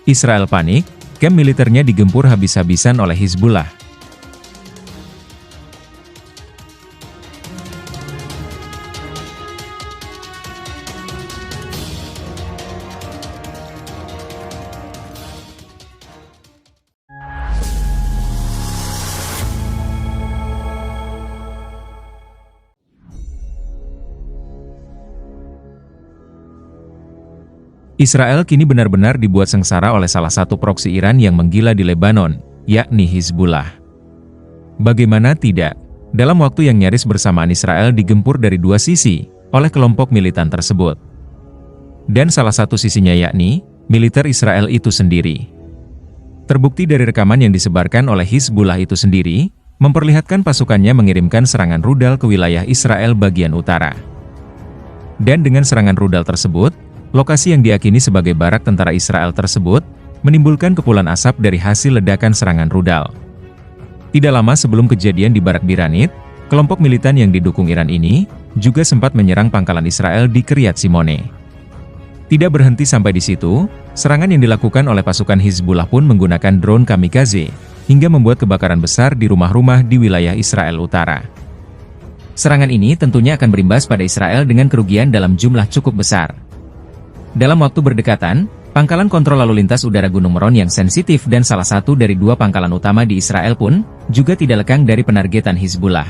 Israel panik, kamp militernya digempur habis-habisan oleh Hizbullah. Israel kini benar-benar dibuat sengsara oleh salah satu proksi Iran yang menggila di Lebanon, yakni Hizbullah. Bagaimana tidak? Dalam waktu yang nyaris bersamaan Israel digempur dari dua sisi oleh kelompok militan tersebut. Dan salah satu sisinya yakni militer Israel itu sendiri. Terbukti dari rekaman yang disebarkan oleh Hizbullah itu sendiri, memperlihatkan pasukannya mengirimkan serangan rudal ke wilayah Israel bagian utara. Dan dengan serangan rudal tersebut, lokasi yang diakini sebagai barak tentara Israel tersebut, menimbulkan kepulan asap dari hasil ledakan serangan rudal. Tidak lama sebelum kejadian di Barak Biranit, kelompok militan yang didukung Iran ini, juga sempat menyerang pangkalan Israel di Kiryat Simone. Tidak berhenti sampai di situ, serangan yang dilakukan oleh pasukan Hizbullah pun menggunakan drone kamikaze, hingga membuat kebakaran besar di rumah-rumah di wilayah Israel Utara. Serangan ini tentunya akan berimbas pada Israel dengan kerugian dalam jumlah cukup besar. Dalam waktu berdekatan, pangkalan kontrol lalu lintas udara Gunung Meron yang sensitif dan salah satu dari dua pangkalan utama di Israel pun, juga tidak lekang dari penargetan Hizbullah.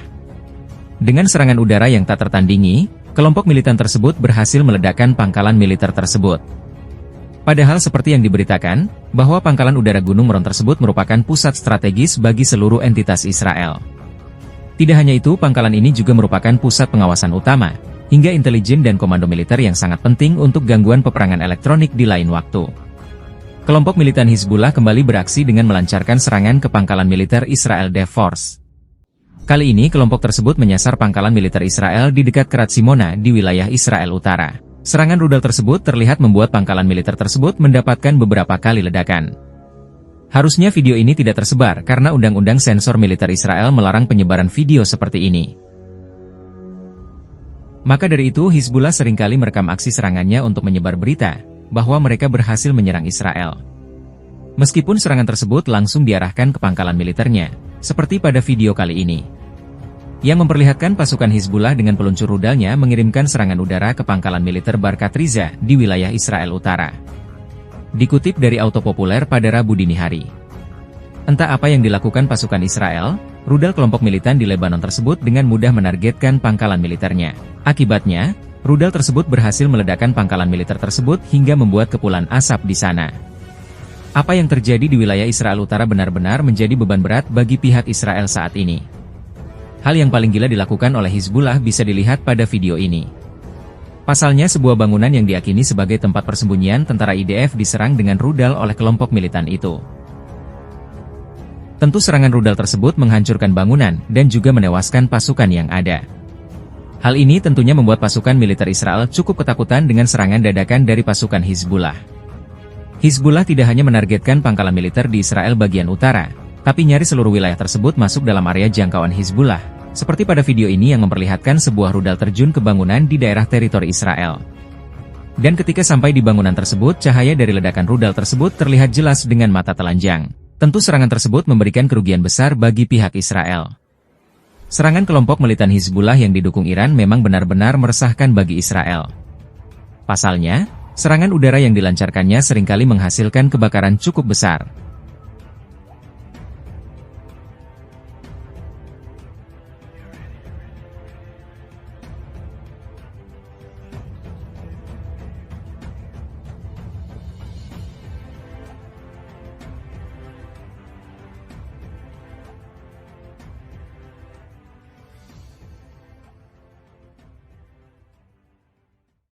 Dengan serangan udara yang tak tertandingi, kelompok militan tersebut berhasil meledakkan pangkalan militer tersebut. Padahal seperti yang diberitakan, bahwa pangkalan udara Gunung Meron tersebut merupakan pusat strategis bagi seluruh entitas Israel. Tidak hanya itu, pangkalan ini juga merupakan pusat pengawasan utama, hingga intelijen dan komando militer yang sangat penting untuk gangguan peperangan elektronik di lain waktu. Kelompok militan Hizbullah kembali beraksi dengan melancarkan serangan ke pangkalan militer Israel Defense Force. Kali ini kelompok tersebut menyasar pangkalan militer Israel di dekat Kiryat Simona di wilayah Israel Utara. Serangan rudal tersebut terlihat membuat pangkalan militer tersebut mendapatkan beberapa kali ledakan. Harusnya video ini tidak tersebar karena undang-undang sensor militer Israel melarang penyebaran video seperti ini. Maka dari itu Hizbullah seringkali merekam aksi serangannya untuk menyebar berita, bahwa mereka berhasil menyerang Israel. Meskipun serangan tersebut langsung diarahkan ke pangkalan militernya, seperti pada video kali ini. Yang memperlihatkan pasukan Hizbullah dengan peluncur rudalnya mengirimkan serangan udara ke pangkalan militer Barkat Riza di wilayah Israel Utara. Dikutip dari Auto Populer pada Rabu dini hari. Entah apa yang dilakukan pasukan Israel, rudal kelompok militan di Lebanon tersebut dengan mudah menargetkan pangkalan militernya. Akibatnya, rudal tersebut berhasil meledakkan pangkalan militer tersebut hingga membuat kepulan asap di sana. Apa yang terjadi di wilayah Israel Utara benar-benar menjadi beban berat bagi pihak Israel saat ini. Hal yang paling gila dilakukan oleh Hizbullah bisa dilihat pada video ini. Pasalnya sebuah bangunan yang diakini sebagai tempat persembunyian tentara IDF diserang dengan rudal oleh kelompok militan itu. Tentu serangan rudal tersebut menghancurkan bangunan dan juga menewaskan pasukan yang ada. Hal ini tentunya membuat pasukan militer Israel cukup ketakutan dengan serangan dadakan dari pasukan Hizbullah. Hizbullah tidak hanya menargetkan pangkalan militer di Israel bagian utara, tapi nyaris seluruh wilayah tersebut masuk dalam area jangkauan Hizbullah, seperti pada video ini yang memperlihatkan sebuah rudal terjun ke bangunan di daerah teritori Israel. Dan ketika sampai di bangunan tersebut, cahaya dari ledakan rudal tersebut terlihat jelas dengan mata telanjang. Tentu serangan tersebut memberikan kerugian besar bagi pihak Israel. Serangan kelompok militan Hizbullah yang didukung Iran memang benar-benar meresahkan bagi Israel. Pasalnya, serangan udara yang dilancarkannya seringkali menghasilkan kebakaran cukup besar.